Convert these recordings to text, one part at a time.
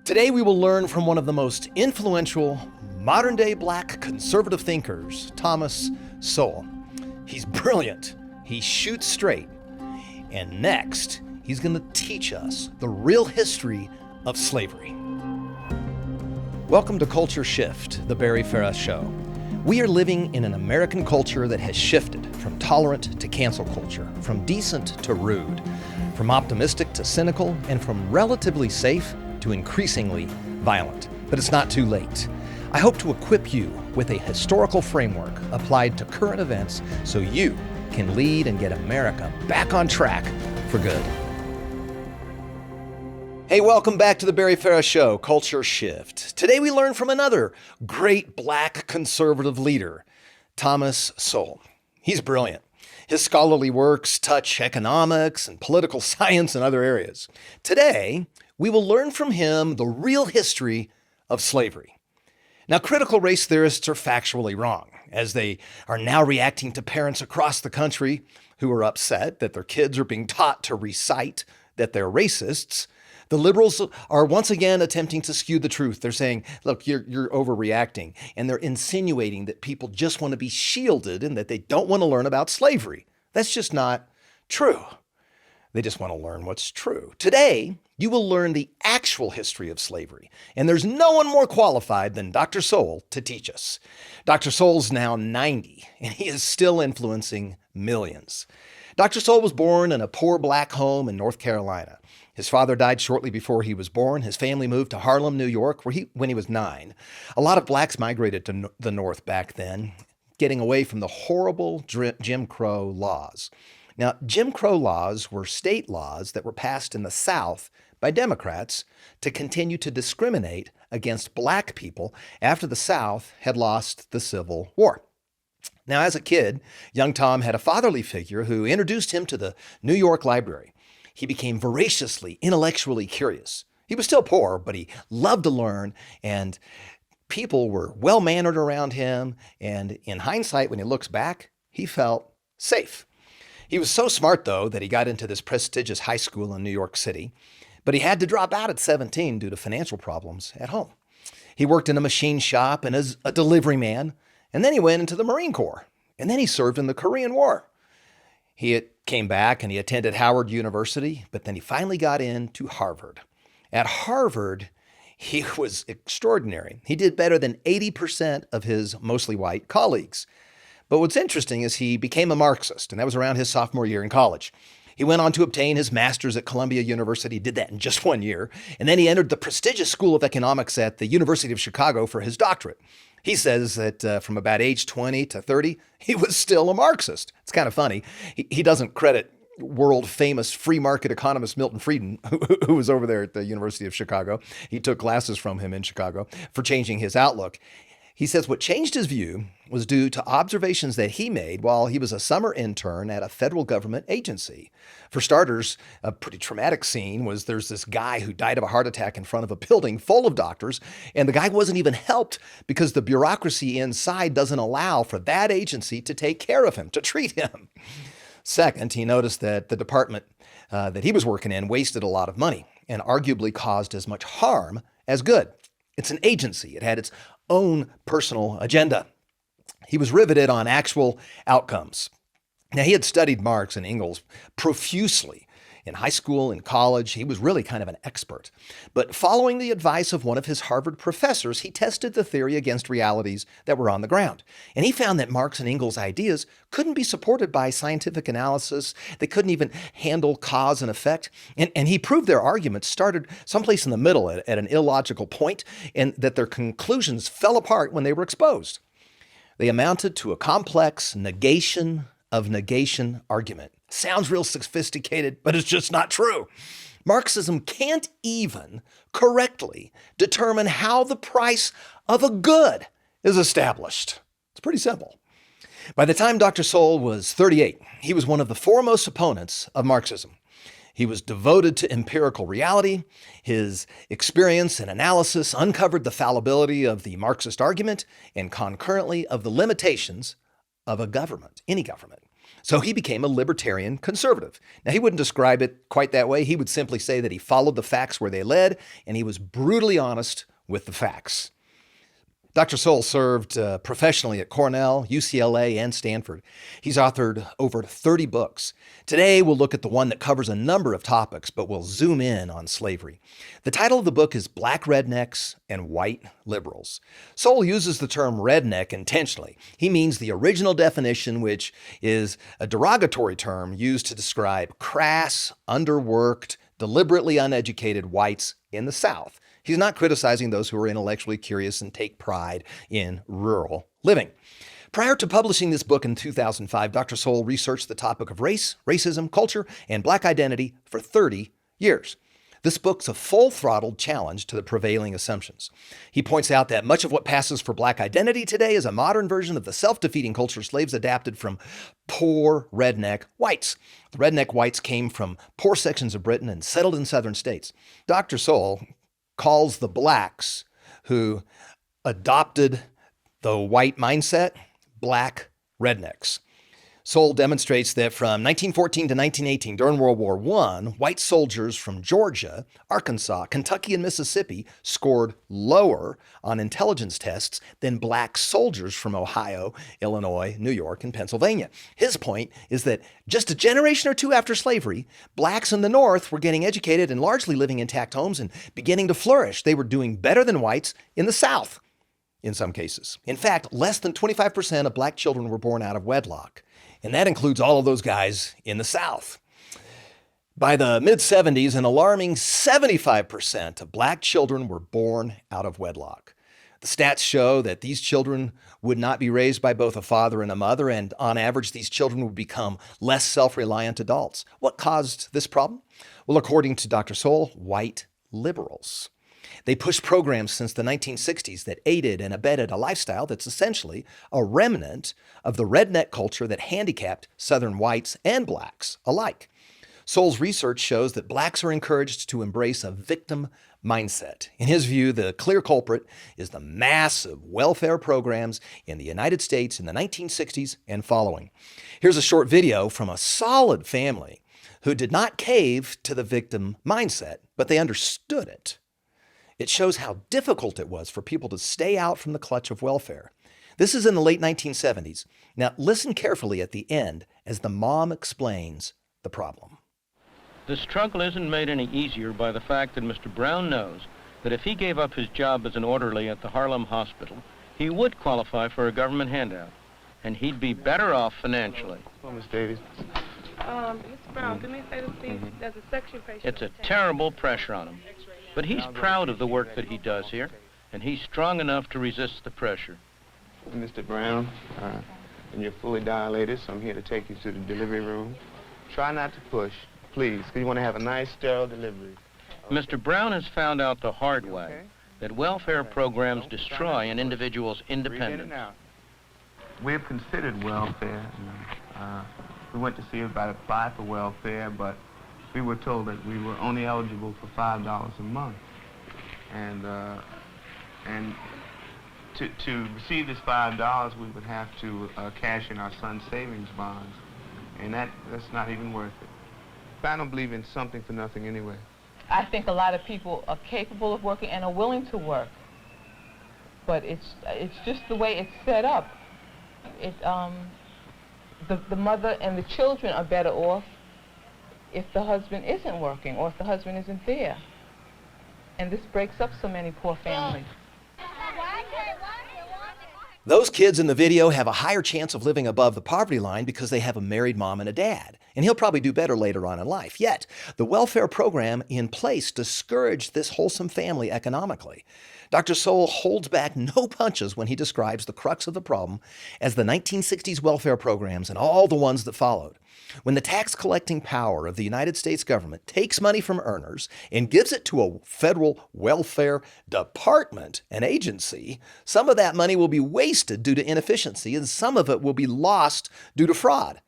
Today we will learn from one of the most influential modern-day black conservative thinkers, Thomas Sowell. He's brilliant, he shoots straight, and next he's going to teach us the real history of slavery. Welcome to Culture Shift, the Barry Farah Show. We are living in an American culture that has shifted from tolerant to cancel culture, from decent to rude, from optimistic to cynical, and from relatively safe to increasingly violent. But it's not too late. I hope to equip you with a historical framework applied to current events so you can lead and get America back on track for good. Hey, welcome back to the Barry Farah Show, Culture Shift. Today we learn from another great black conservative leader, Thomas Sowell. He's brilliant. His scholarly works touch economics and political science and other areas. Today, we will learn from him the real history of slavery. Now, critical race theorists are factually wrong, as they are now reacting to parents across the country who are upset that their kids are being taught to recite that they're racists. The liberals are once again attempting to skew the truth. They're saying, look, you're overreacting. And they're insinuating that people just want to be shielded and that they don't want to learn about slavery. That's just not true. They just want to learn what's true. Today, you will learn the actual history of slavery. And there's no one more qualified than Dr. Sowell to teach us. Dr. Sowell's now 90, and he is still influencing millions. Dr. Sowell was born in a poor black home in North Carolina. His father died shortly before he was born. His family moved to Harlem, New York, when he was 9. A lot of blacks migrated to the North back then, getting away from the horrible Jim Crow laws. Now, Jim Crow laws were state laws that were passed in the South by Democrats to continue to discriminate against black people after the South had lost the Civil War. Now, as a kid, young Tom had a fatherly figure who introduced him to the New York Library. He became voraciously, intellectually curious. He was still poor, but he loved to learn, and people were well-mannered around him. And in hindsight, when he looks back, he felt safe. He was so smart, though, that he got into this prestigious high school in New York City, but he had to drop out at 17 due to financial problems at home. He worked in a machine shop and as a delivery man, and then he went into the Marine Corps, and then he served in the Korean War. He came back and he attended Howard University, but then he finally got into Harvard. At Harvard, he was extraordinary. He did better than 80% of his mostly white colleagues. But what's interesting is he became a Marxist, and that was around his sophomore year in college. He went on to obtain his master's at Columbia University, did that in just 1 year, and then he entered the prestigious School of Economics at the University of Chicago for his doctorate. He says that from about age 20 to 30, he was still a Marxist. It's kind of funny. He doesn't credit world-famous free market economist Milton Friedman, who was over there at the University of Chicago. He took classes from him in Chicago for changing his outlook. He says what changed his view was due to observations that he made while he was a summer intern at a federal government agency. For starters, a pretty traumatic scene was there's this guy who died of a heart attack in front of a building full of doctors, and the guy wasn't even helped because the bureaucracy inside doesn't allow for that agency to take care of him, to treat him. Second, he noticed that the department that he was working in wasted a lot of money and arguably caused as much harm as good. It's an agency. It had its own personal agenda. He was riveted on actual outcomes. Now, he had studied Marx and Engels profusely in high school, in college. He was really kind of an expert. But following the advice of one of his Harvard professors, he tested the theory against realities that were on the ground. And he found that Marx and Engels' ideas couldn't be supported by scientific analysis. They couldn't even handle cause and effect. And he proved their arguments started someplace in the middle at an illogical point, and that their conclusions fell apart when they were exposed. They amounted to a complex negation of negation argument. Sounds real sophisticated, but it's just not true. Marxism can't even correctly determine how the price of a good is established. It's pretty simple. By the time Dr. Sowell was 38, he was one of the foremost opponents of Marxism. He was devoted to empirical reality. His experience and analysis uncovered the fallibility of the Marxist argument and concurrently of the limitations of a government, any government. So he became a libertarian conservative. Now, he wouldn't describe it quite that way. He would simply say that he followed the facts where they led, and he was brutally honest with the facts. Dr. Sowell served professionally at Cornell, UCLA, and Stanford. He's authored over 30 books. Today, we'll look at the one that covers a number of topics, but we'll zoom in on slavery. The title of the book is Black Rednecks and White Liberals. Sowell uses the term redneck intentionally. He means the original definition, which is a derogatory term used to describe crass, underworked, deliberately uneducated whites in the South. He's not criticizing those who are intellectually curious and take pride in rural living. Prior to publishing this book in 2005, Dr. Sowell researched the topic of race, racism, culture, and Black identity for 30 years. This book's a full-throttled challenge to the prevailing assumptions. He points out that much of what passes for Black identity today is a modern version of the self-defeating culture slaves adapted from poor redneck whites. The redneck whites came from poor sections of Britain and settled in southern states. Dr. Sowell calls the blacks who adopted the white mindset black rednecks. Sowell demonstrates that from 1914 to 1918, during World War I, white soldiers from Georgia, Arkansas, Kentucky, and Mississippi scored lower on intelligence tests than black soldiers from Ohio, Illinois, New York, and Pennsylvania. His point is that just a generation or two after slavery, blacks in the North were getting educated and largely living in intact homes and beginning to flourish. They were doing better than whites in the South, in some cases. In fact, less than 25% of black children were born out of wedlock. And that includes all of those guys in the South. By the mid-70s, an alarming 75% of black children were born out of wedlock. The stats show that these children would not be raised by both a father and a mother, and on average, these children would become less self-reliant adults. What caused this problem? Well, according to Dr. Sowell, white liberals. They pushed programs since the 1960s that aided and abetted a lifestyle that's essentially a remnant of the redneck culture that handicapped Southern whites and blacks alike. Sowell's research shows that blacks are encouraged to embrace a victim mindset. In his view, the clear culprit is the massive welfare programs in the United States in the 1960s and following. Here's a short video from a solid family who did not cave to the victim mindset, but they understood it. It shows how difficult it was for people to stay out from the clutch of welfare. This is in the late 1970s. Now, listen carefully at the end as the mom explains the problem. The struggle isn't made any easier by the fact that Mr. Brown knows that if he gave up his job as an orderly at the Harlem Hospital, he would qualify for a government handout, and he'd be better off financially. Well, Miss Davies. Mr. Brown, can they say to see there's a section patient? It's a terrible pressure on him. But he's proud of the work that he does here, and he's strong enough to resist the pressure. Mr. Brown, and you're fully dilated, so I'm here to take you to the delivery room. Try not to push, please, because you want to have a nice, sterile delivery. Okay. Mr. Brown has found out the hard way that welfare programs destroy an individual's independence. We have considered welfare. We went to see everybody apply for welfare, but we were told that we were only eligible for $5 a month. And to receive this $5, we would have to cash in our son's savings bonds. And that's not even worth it. But I don't believe in something for nothing anyway. I think a lot of people are capable of working and are willing to work. But it's just the way it's set up. The mother and the children are better off if the husband isn't working or if the husband isn't there. And this breaks up so many poor families. Those kids in the video have a higher chance of living above the poverty line because they have a married mom and a dad. And he'll probably do better later on in life. Yet, the welfare program in place discouraged this wholesome family economically. Dr. Sowell holds back no punches when he describes the crux of the problem as the 1960s welfare programs and all the ones that followed. When the tax collecting power of the United States government takes money from earners and gives it to a federal welfare department, an agency, some of that money will be wasted due to inefficiency and some of it will be lost due to fraud.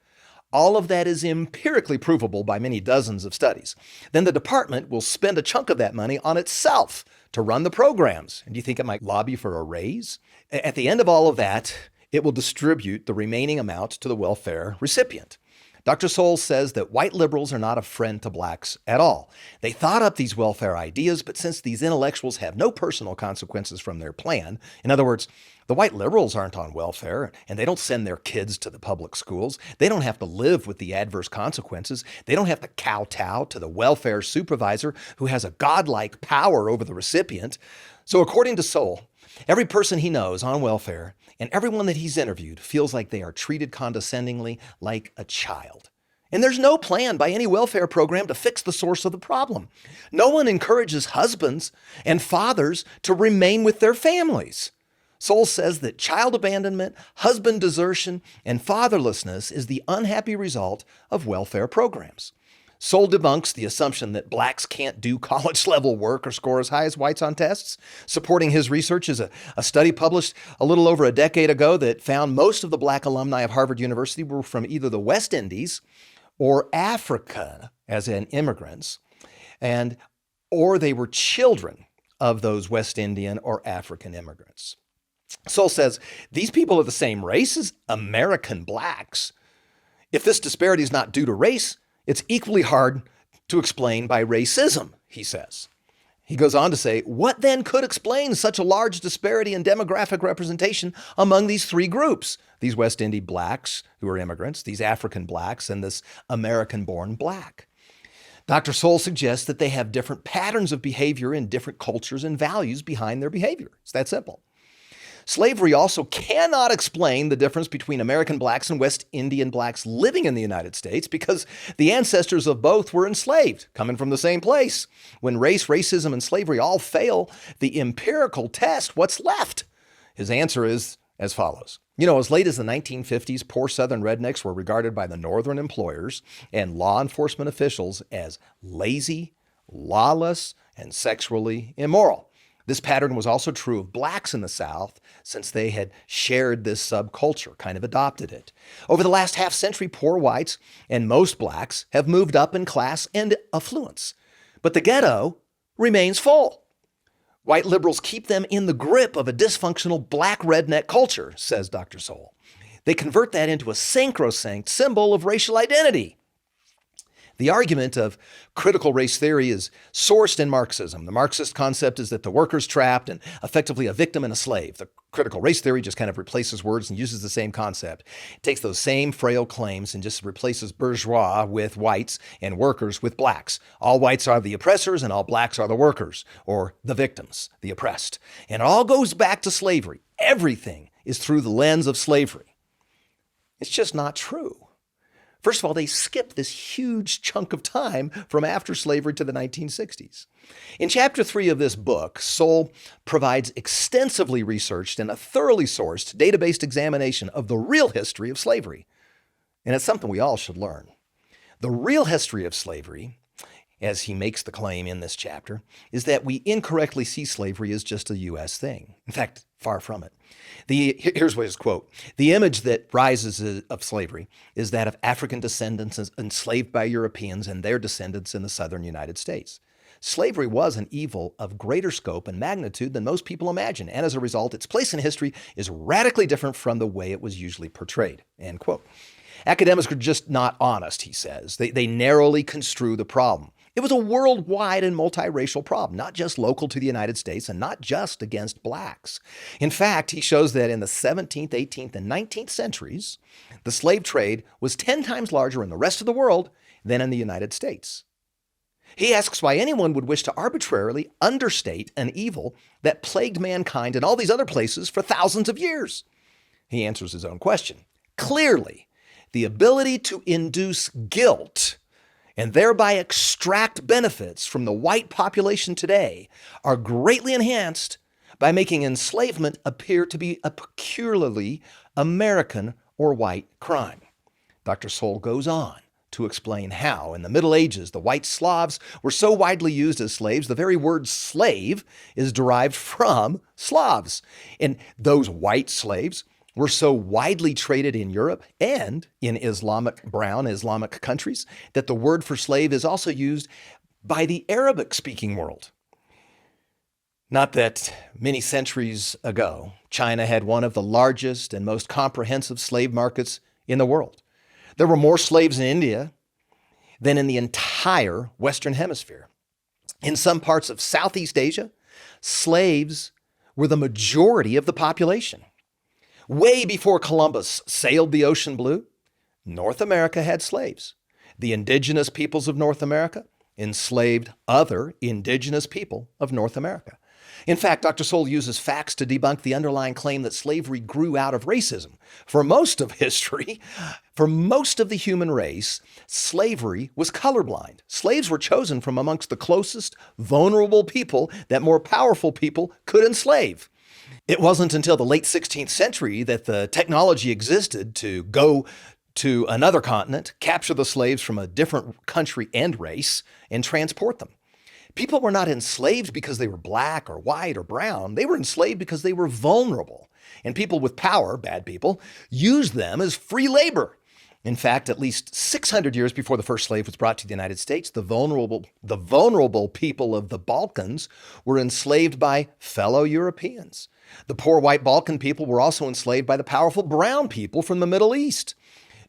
All of that is empirically provable by many dozens of studies. Then the department will spend a chunk of that money on itself to run the programs. And do you think it might lobby for a raise? At the end of all of that, it will distribute the remaining amount to the welfare recipient. Dr. Sowell says that white liberals are not a friend to blacks at all. They thought up these welfare ideas, but since these intellectuals have no personal consequences from their plan, in other words, the white liberals aren't on welfare and they don't send their kids to the public schools. They don't have to live with the adverse consequences. They don't have to kowtow to the welfare supervisor who has a godlike power over the recipient. So according to Sowell, every person he knows on welfare and everyone that he's interviewed feels like they are treated condescendingly like a child. And there's no plan by any welfare program to fix the source of the problem. No one encourages husbands and fathers to remain with their families. Sowell says that child abandonment, husband desertion, and fatherlessness is the unhappy result of welfare programs. Sowell debunks the assumption that blacks can't do college-level work or score as high as whites on tests. Supporting his research is a study published a little over a decade ago that found most of the black alumni of Harvard University were from either the West Indies or Africa, as in immigrants, or they were children of those West Indian or African immigrants. Sowell says these people are the same race as American blacks. If this disparity is not due to race, it's equally hard to explain by racism, he says. He goes on to say, what then could explain such a large disparity in demographic representation among these three groups? These West Indian blacks who are immigrants, these African blacks, and this American-born black. Dr. Sowell suggests that they have different patterns of behavior and different cultures and values behind their behavior. It's that simple. Slavery also cannot explain the difference between American blacks and West Indian blacks living in the United States because the ancestors of both were enslaved, coming from the same place. When race, racism, and slavery all fail the empirical test, what's left? His answer is as follows. As late as the 1950s, poor Southern rednecks were regarded by the Northern employers and law enforcement officials as lazy, lawless, and sexually immoral. This pattern was also true of blacks in the South, since they had shared this subculture, kind of adopted it. Over the last half century, poor whites and most blacks have moved up in class and affluence. But the ghetto remains full. White liberals keep them in the grip of a dysfunctional black redneck culture, says Dr. Sowell. They convert that into a sacrosanct symbol of racial identity. The argument of critical race theory is sourced in Marxism. The Marxist concept is that the worker's trapped and effectively a victim and a slave. The critical race theory just kind of replaces words and uses the same concept. It takes those same frail claims and just replaces bourgeois with whites and workers with blacks. All whites are the oppressors and all blacks are the workers, or the victims, the oppressed. And it all goes back to slavery. Everything is through the lens of slavery. It's just not true. First of all, they skip this huge chunk of time from after slavery to the 1960s. In Chapter 3 of this book, Sowell provides extensively researched and a thoroughly sourced, data-based examination of the real history of slavery. And it's something we all should learn. The real history of slavery, as he makes the claim in this chapter, is that we incorrectly see slavery as just a U.S. thing. In fact, far from it. Here's his quote. The image that rises of slavery is that of African descendants enslaved by Europeans and their descendants in the southern United States. Slavery was an evil of greater scope and magnitude than most people imagine, and as a result, its place in history is radically different from the way it was usually portrayed. End quote. Academics are just not honest, he says. They narrowly construe the problem. It was a worldwide and multiracial problem, not just local to the United States and not just against blacks. In fact, he shows that in the 17th, 18th, and 19th centuries, the slave trade was 10 times larger in the rest of the world than in the United States. He asks why anyone would wish to arbitrarily understate an evil that plagued mankind in all these other places for thousands of years. He answers his own question. Clearly, the ability to induce guilt and thereby extract benefits from the white population today are greatly enhanced by making enslavement appear to be a peculiarly American or white crime. Dr. Sowell goes on to explain how, in the Middle Ages, the white Slavs were so widely used as slaves, the very word slave is derived from Slavs. And those white slaves were so widely traded in Europe and in brown Islamic countries that the word for slave is also used by the Arabic-speaking world. Not that many centuries ago, China had one of the largest and most comprehensive slave markets in the world. There were more slaves in India than in the entire Western Hemisphere. In some parts of Southeast Asia, slaves were the majority of the population. Way before Columbus sailed the ocean blue, North America had slaves. The indigenous peoples of North America enslaved other indigenous people of North America. In fact, Dr. Sowell uses facts to debunk the underlying claim that slavery grew out of racism. For most of history, for most of the human race, slavery was colorblind. Slaves were chosen from amongst the closest, vulnerable people that more powerful people could enslave. It wasn't until the late 16th century that the technology existed to go to another continent, capture the slaves from a different country and race, and transport them. People were not enslaved because they were black or white or brown. They were enslaved because they were vulnerable. And people with power, bad people, used them as free labor. In fact, at least 600 years before the first slave was brought to the United States, the vulnerable people of the Balkans were enslaved by fellow Europeans. The poor white Balkan people were also enslaved by the powerful brown people from the Middle East.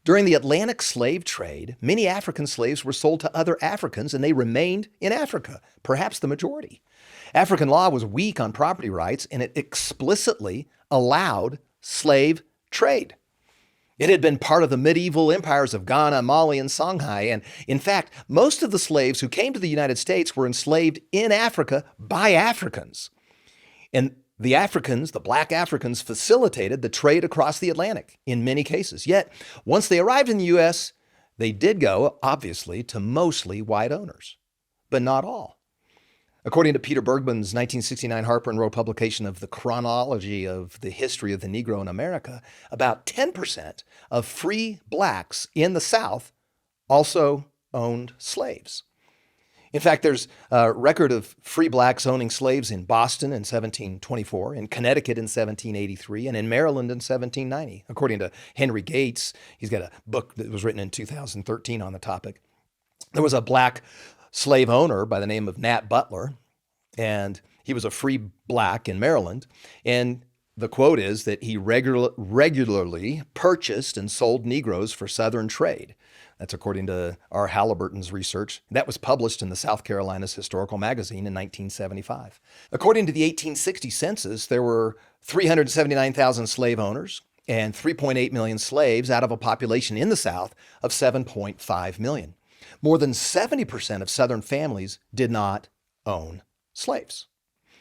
During the Atlantic slave trade, many African slaves were sold to other Africans, and they remained in Africa, perhaps the majority. African law was weak on property rights, and it explicitly allowed slave trade. It had been part of the medieval empires of Ghana, Mali, and Songhai, and in fact, most of the slaves who came to the United States were enslaved in Africa by Africans. And the Africans, the black Africans, facilitated the trade across the Atlantic in many cases. Yet, once they arrived in the U.S., they did go, obviously, to mostly white owners, but not all. According to Peter Bergman's 1969 Harper and Row publication of The Chronology of the History of the Negro in America, about 10% of free blacks in the South also owned slaves. In fact, there's a record of free blacks owning slaves in Boston in 1724, in Connecticut in 1783, and in Maryland in 1790. According to Henry Gates, he's got a book that was written in 2013 on the topic. There was a black slave owner by the name of Nat Butler, and he was a free black in Maryland. And the quote is that he regularly purchased and sold Negroes for Southern trade. That's according to R. Halliburton's research. That was published in the South Carolina's Historical Magazine in 1975. According to the 1860 census, there were 379,000 slave owners and 3.8 million slaves out of a population in the South of 7.5 million. More than 70% of Southern families did not own slaves.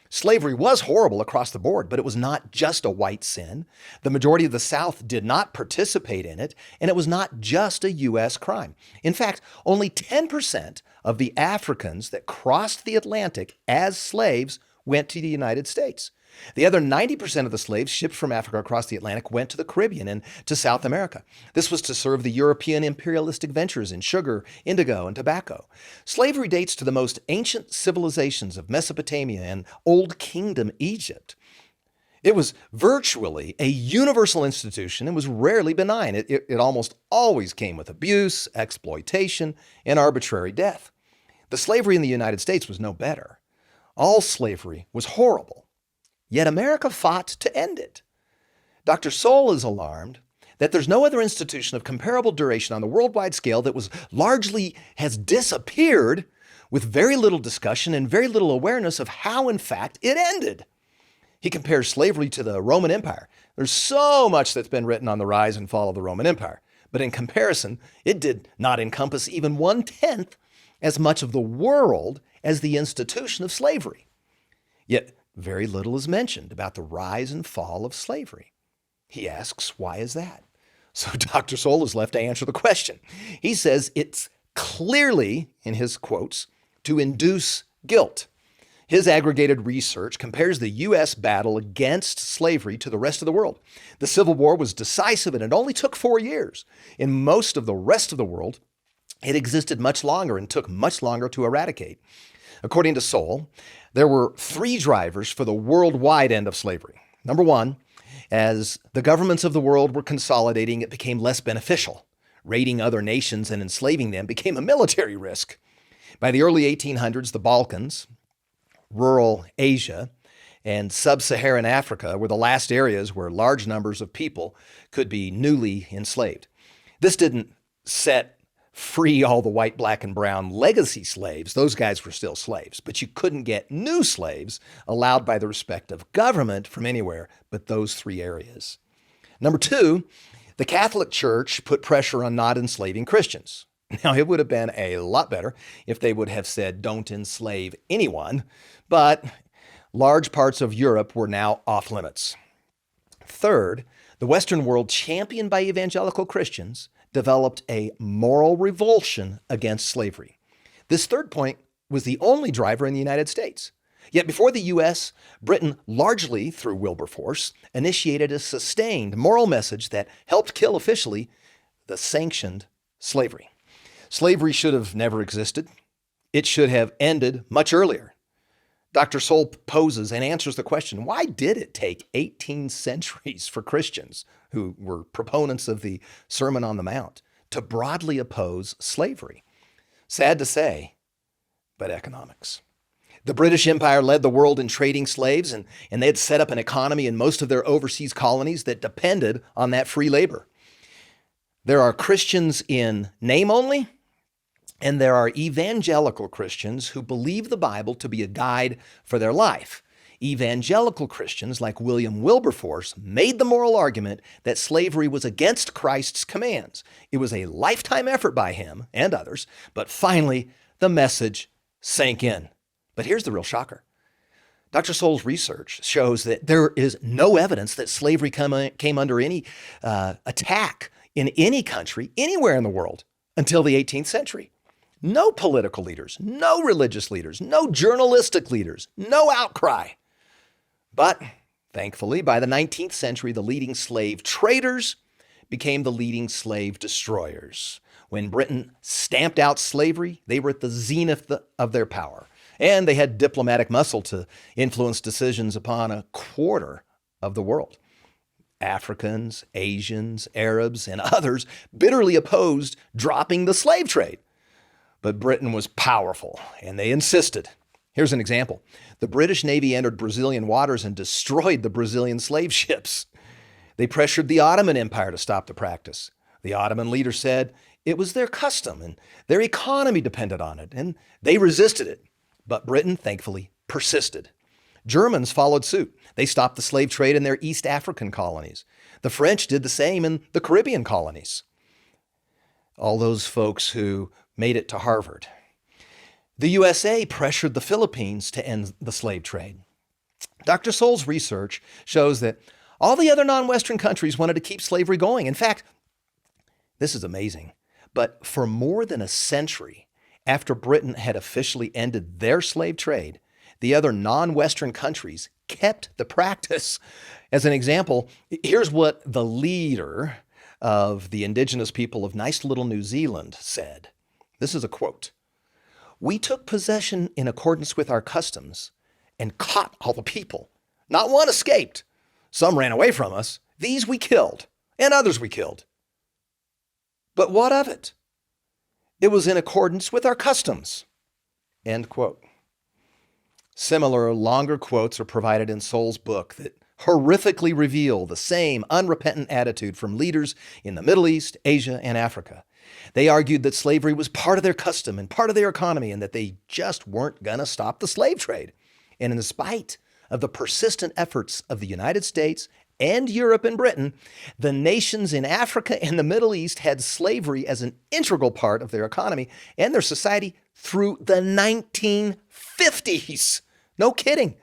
Slavery was horrible across the board, but it was not just a white sin. The majority of the South did not participate in it, and it was not just a U.S. crime. In fact, only 10% of the Africans that crossed the Atlantic as slaves went to the United States. The other 90% of the slaves shipped from Africa across the Atlantic went to the Caribbean and to South America. This was to serve the European imperialistic ventures in sugar, indigo, and tobacco. Slavery dates to the most ancient civilizations of Mesopotamia and Old Kingdom Egypt. It was virtually a universal institution and was rarely benign. It almost always came with abuse, exploitation, and arbitrary death. The slavery in the United States was no better. All slavery was horrible. Yet America fought to end it. Dr. Sowell is alarmed that there's no other institution of comparable duration on the worldwide scale that has disappeared with very little discussion and very little awareness of how, in fact, it ended. He compares slavery to the Roman Empire. There's so much that's been written on the rise and fall of the Roman Empire, but in comparison, it did not encompass even 1/10 as much of the world as the institution of slavery. Yet, very little is mentioned about the rise and fall of slavery. He asks, why is that? So Dr. Sowell is left to answer the question. He says it's clearly, in his quotes, to induce guilt. His aggregated research compares the U.S. battle against slavery to the rest of the world. The Civil War was decisive and it only took 4 years. In most of the rest of the world, it existed much longer and took much longer to eradicate. According to Sowell, there were 3 drivers for the worldwide end of slavery. Number 1, as the governments of the world were consolidating, it became less beneficial. Raiding other nations and enslaving them became a military risk. By the early 1800s, the Balkans, rural Asia, and sub-Saharan Africa were the last areas where large numbers of people could be newly enslaved. This didn't set free all the white, black, and brown legacy slaves, those guys were still slaves. But you couldn't get new slaves allowed by the respective government from anywhere but those three areas. Number two, the Catholic Church put pressure on not enslaving Christians. Now, it would have been a lot better if they would have said, don't enslave anyone, but large parts of Europe were now off limits. Third, the Western world, championed by evangelical Christians, developed a moral revulsion against slavery. This third point was the only driver in the United States. Yet before the U.S., Britain, largely through Wilberforce, initiated a sustained moral message that helped kill officially the sanctioned slavery. Slavery should have never existed. It should have ended much earlier. Dr. Sowell poses and answers the question, why did it take 18 centuries for Christians, who were proponents of the Sermon on the Mount, to broadly oppose slavery? Sad to say, but economics. The British Empire led the world in trading slaves, and they had set up an economy in most of their overseas colonies that depended on that free labor. There are Christians in name only, and there are evangelical Christians who believe the Bible to be a guide for their life. Evangelical Christians like William Wilberforce made the moral argument that slavery was against Christ's commands. It was a lifetime effort by him and others, but finally the message sank in. But here's the real shocker. Dr. Sowell's research shows that there is no evidence that slavery came under any attack in any country, anywhere in the world, until the 18th century. No political leaders, no religious leaders, no journalistic leaders, no outcry. But thankfully, by the 19th century, the leading slave traders became the leading slave destroyers. When Britain stamped out slavery, they were at the zenith of their power. And they had diplomatic muscle to influence decisions upon a quarter of the world. Africans, Asians, Arabs, and others bitterly opposed dropping the slave trade. But Britain was powerful, and they insisted. Here's an example. The British Navy entered Brazilian waters and destroyed the Brazilian slave ships. They pressured the Ottoman Empire to stop the practice. The Ottoman leader said it was their custom and their economy depended on it, and they resisted it. But Britain, thankfully, persisted. Germans followed suit. They stopped the slave trade in their East African colonies. The French did the same in the Caribbean colonies. All those folks who made it to Harvard. The USA pressured the Philippines to end the slave trade. Dr. Sowell's research shows that all the other non-Western countries wanted to keep slavery going. In fact, this is amazing, but for more than a century after Britain had officially ended their slave trade, the other non-Western countries kept the practice. As an example, here's what the leader of the indigenous people of nice little New Zealand said. This is a quote. "We took possession in accordance with our customs and caught all the people. Not one escaped. Some ran away from us. These we killed, and others we killed. But what of it? It was in accordance with our customs." End quote. Similar, longer quotes are provided in Sowell's book that horrifically reveal the same unrepentant attitude from leaders in the Middle East, Asia, and Africa. They argued that slavery was part of their custom and part of their economy and that they just weren't going to stop the slave trade. And in spite of the persistent efforts of the United States and Europe and Britain, the nations in Africa and the Middle East had slavery as an integral part of their economy and their society through the 1950s. No kidding.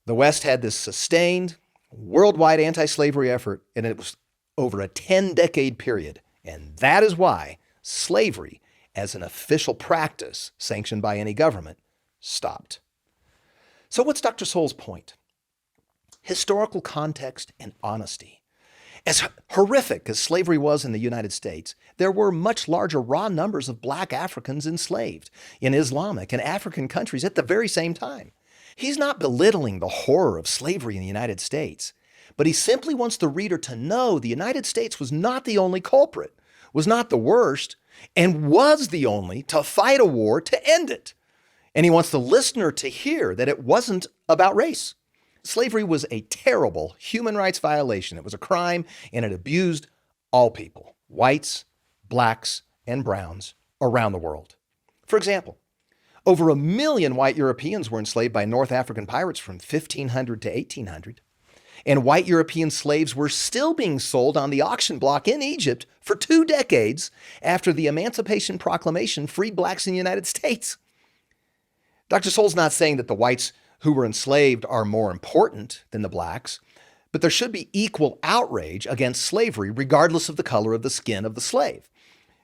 The West had this sustained worldwide anti-slavery effort, and it was over a 10-decade period. And that is why slavery, as an official practice sanctioned by any government, stopped. So what's Dr. Sowell's point? Historical context and honesty. As horrific as slavery was in the United States, there were much larger raw numbers of black Africans enslaved in Islamic and African countries at the very same time. He's not belittling the horror of slavery in the United States, but he simply wants the reader to know the United States was not the only culprit, was not the worst, and was the only to fight a war to end it. And he wants the listener to hear that it wasn't about race. Slavery was a terrible human rights violation. It was a crime, and it abused all people, whites, blacks and browns around the world. For example, over 1 million white Europeans were enslaved by North African pirates from 1500 to 1800. And white European slaves were still being sold on the auction block in Egypt for 2 decades after the Emancipation Proclamation freed blacks in the United States. Dr. Sowell's not saying that the whites who were enslaved are more important than the blacks, but there should be equal outrage against slavery regardless of the color of the skin of the slave.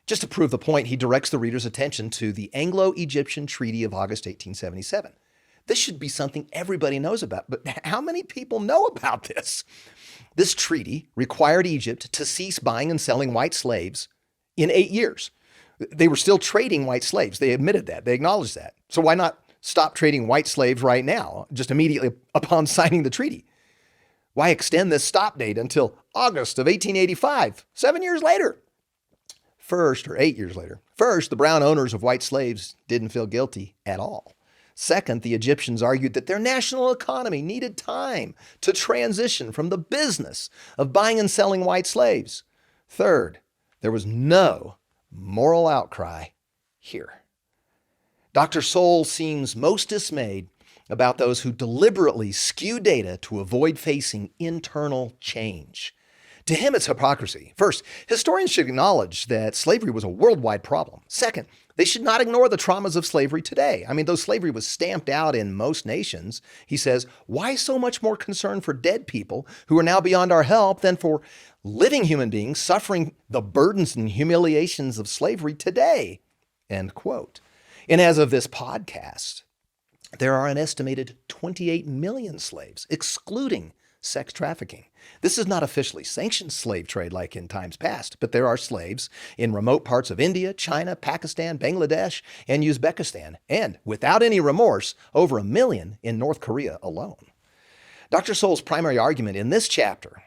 Just to prove the point, he directs the reader's attention to the Anglo-Egyptian Treaty of August 1877. This should be something everybody knows about, but how many people know about this? This treaty required Egypt to cease buying and selling white slaves in 8 years. They were still trading white slaves. They admitted that. They acknowledged that. So why not stop trading white slaves right now, just immediately upon signing the treaty? Why extend this stop date until August of 1885, 7 years later? 8 years later. First, the brown owners of white slaves didn't feel guilty at all. Second, the Egyptians argued that their national economy needed time to transition from the business of buying and selling white slaves. Third, there was no moral outcry here. Dr. Sowell seems most dismayed about those who deliberately skew data to avoid facing internal change. To him, it's hypocrisy. First, historians should acknowledge that slavery was a worldwide problem. Second, they should not ignore the traumas of slavery today. Though slavery was stamped out in most nations, he says, why so much more concern for dead people who are now beyond our help than for living human beings suffering the burdens and humiliations of slavery today? End quote. And as of this podcast, there are an estimated 28 million slaves, excluding sex trafficking. This is not officially sanctioned slave trade like in times past, but there are slaves in remote parts of India, China, Pakistan, Bangladesh, and Uzbekistan, and without any remorse, over 1 million in North Korea alone. Dr. Sowell's primary argument in this chapter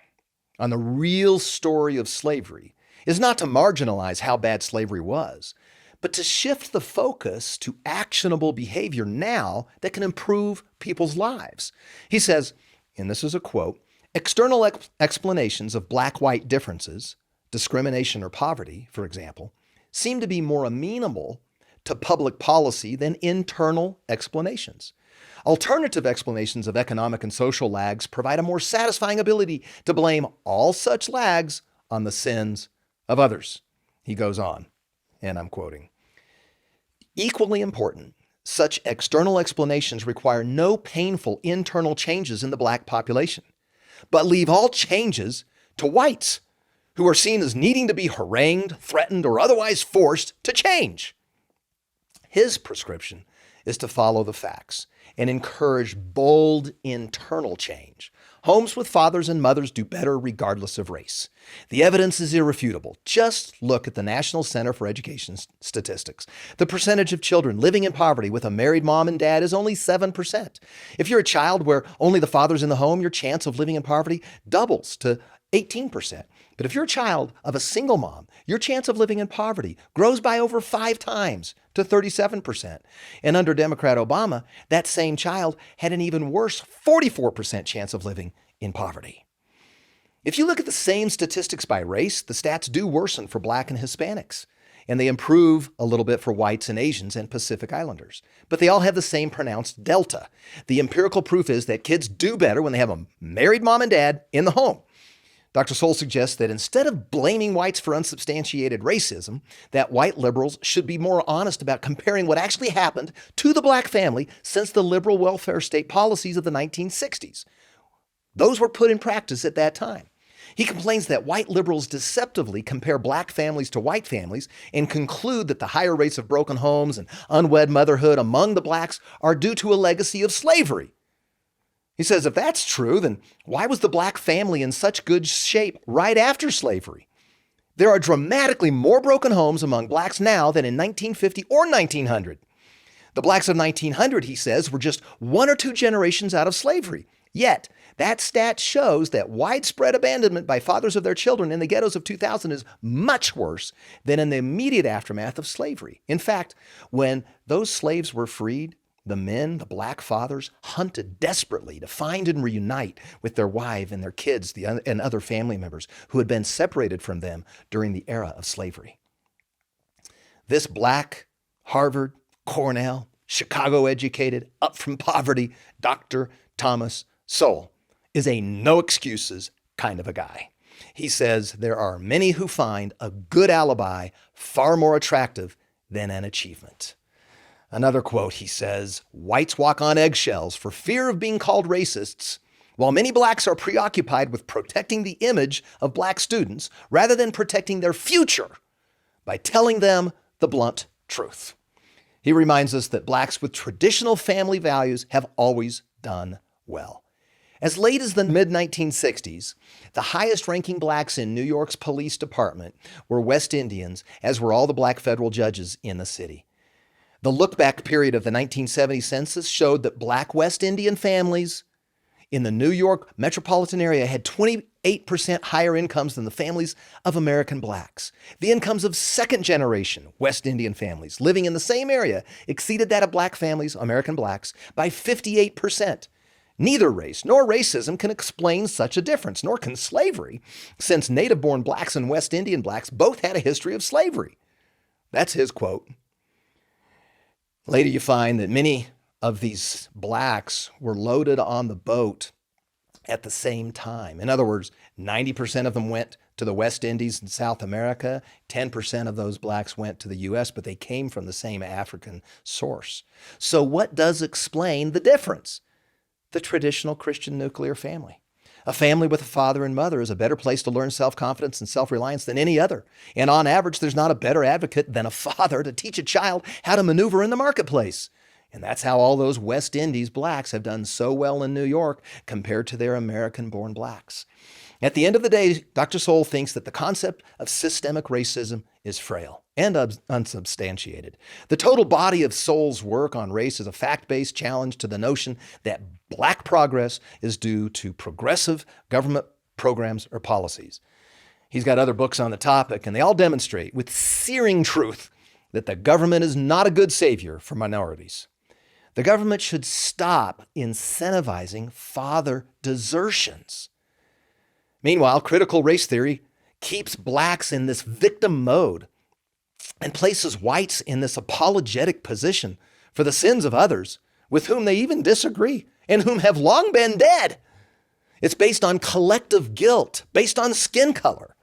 on the real story of slavery is not to marginalize how bad slavery was, but to shift the focus to actionable behavior now that can improve people's lives. He says, and this is a quote, external explanations of black-white differences, discrimination or poverty, for example, seem to be more amenable to public policy than internal explanations. Alternative explanations of economic and social lags provide a more satisfying ability to blame all such lags on the sins of others. He goes on, and I'm quoting, equally important, such external explanations require no painful internal changes in the black population, but leave all changes to whites who are seen as needing to be harangued, threatened, or otherwise forced to change. His prescription is to follow the facts and encourage bold internal change. Homes with fathers and mothers do better regardless of race. The evidence is irrefutable. Just look at the National Center for Education statistics. The percentage of children living in poverty with a married mom and dad is only 7%. If you're a child where only the father's in the home, your chance of living in poverty doubles to 18%. But if you're a child of a single mom, your chance of living in poverty grows by over 5 times to 37%. And under Democrat Obama, that same child had an even worse 44% chance of living in poverty. If you look at the same statistics by race, the stats do worsen for Black and Hispanics, and they improve a little bit for whites and Asians and Pacific Islanders. But they all have the same pronounced delta. The empirical proof is that kids do better when they have a married mom and dad in the home. Dr. Sowell suggests that instead of blaming whites for unsubstantiated racism, that white liberals should be more honest about comparing what actually happened to the black family since the liberal welfare state policies of the 1960s. Those were put in practice at that time. He complains that white liberals deceptively compare black families to white families and conclude that the higher rates of broken homes and unwed motherhood among the blacks are due to a legacy of slavery. He says, if that's true, then why was the black family in such good shape right after slavery? There are dramatically more broken homes among blacks now than in 1950 or 1900. The blacks of 1900, he says, were just 1 or 2 generations out of slavery. Yet, that stat shows that widespread abandonment by fathers of their children in the ghettos of 2000 is much worse than in the immediate aftermath of slavery. In fact, when those slaves were freed, the men, the black fathers, hunted desperately to find and reunite with their wives and their kids and other family members who had been separated from them during the era of slavery. This black, Harvard, Cornell, Chicago-educated, up from poverty, Dr. Thomas Sowell is a no excuses kind of a guy. He says there are many who find a good alibi far more attractive than an achievement. Another quote, he says, whites walk on eggshells for fear of being called racists, while many blacks are preoccupied with protecting the image of black students rather than protecting their future by telling them the blunt truth. He reminds us that blacks with traditional family values have always done well. As late as the mid-1960s, the highest-ranking blacks in New York's police department were West Indians, as were all the black federal judges in the city. The look-back period of the 1970 census showed that black West Indian families in the New York metropolitan area had 28% higher incomes than the families of American blacks. The incomes of second-generation West Indian families living in the same area exceeded that of black families, American blacks, by 58%. Neither race nor racism can explain such a difference, nor can slavery, since native-born blacks and West Indian blacks both had a history of slavery. That's his quote. Later you find that many of these blacks were loaded on the boat at the same time. In other words, 90% of them went to the West Indies and South America. 10% of those blacks went to the U.S., but they came from the same African source. So what does explain the difference? The traditional Christian nuclear family. A family with a father and mother is a better place to learn self-confidence and self-reliance than any other. And on average, there's not a better advocate than a father to teach a child how to maneuver in the marketplace. And that's how all those West Indies blacks have done so well in New York compared to their American-born blacks. At the end of the day, Dr. Sowell thinks that the concept of systemic racism is frail and unsubstantiated. The total body of Sowell's work on race is a fact-based challenge to the notion that black progress is due to progressive government programs or policies. He's got other books on the topic, and they all demonstrate with searing truth that the government is not a good savior for minorities. The government should stop incentivizing father desertions. Meanwhile, critical race theory keeps blacks in this victim mode and places whites in this apologetic position for the sins of others with whom they even disagree and whom have long been dead. It's based on collective guilt, based on skin color.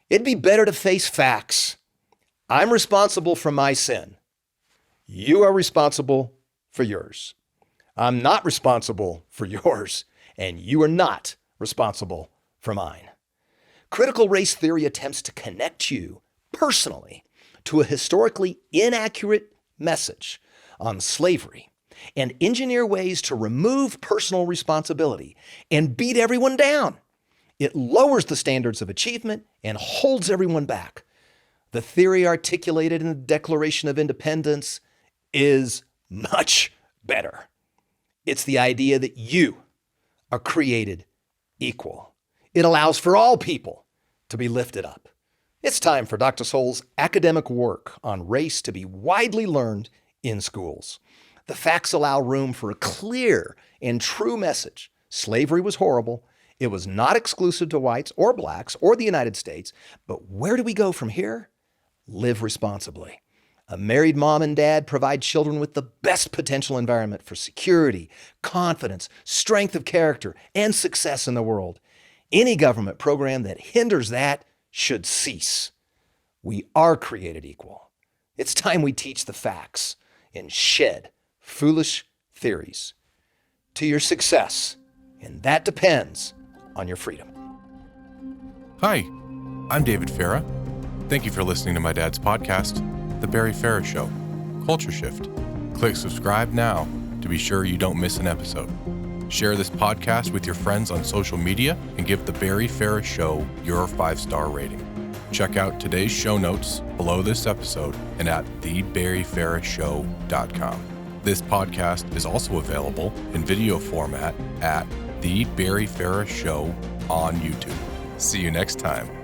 It'd be better to face facts. I'm responsible for my sin. You are responsible for yours. I'm not responsible for yours, and you are not responsible for mine. Critical race theory attempts to connect you personally to a historically inaccurate message on slavery and engineer ways to remove personal responsibility and beat everyone down. It lowers the standards of achievement and holds everyone back. The theory articulated in the Declaration of Independence is much better. It's the idea that you are created equal. It allows for all people to be lifted up. It's time for Dr. Sowell's academic work on race to be widely learned in schools. The facts allow room for a clear and true message. Slavery was horrible. It was not exclusive to whites or blacks or the United States. But where do we go from here? Live responsibly. A married mom and dad provide children with the best potential environment for security, confidence, strength of character, and success in the world. Any government program that hinders that should cease. We are created equal. It's time we teach the facts and shed foolish theories to your success, and that depends on your freedom. Hi, I'm David Farah. Thank you for listening to my dad's podcast, The Barry Farah Show, Culture Shift. Click subscribe now to be sure you don't miss an episode. Share this podcast with your friends on social media and give The Barry Farah Show your 5-star rating. Check out today's show notes below this episode and at thebarryfarahshow.com. This podcast is also available in video format at The Barry Farah Show on YouTube. See you next time.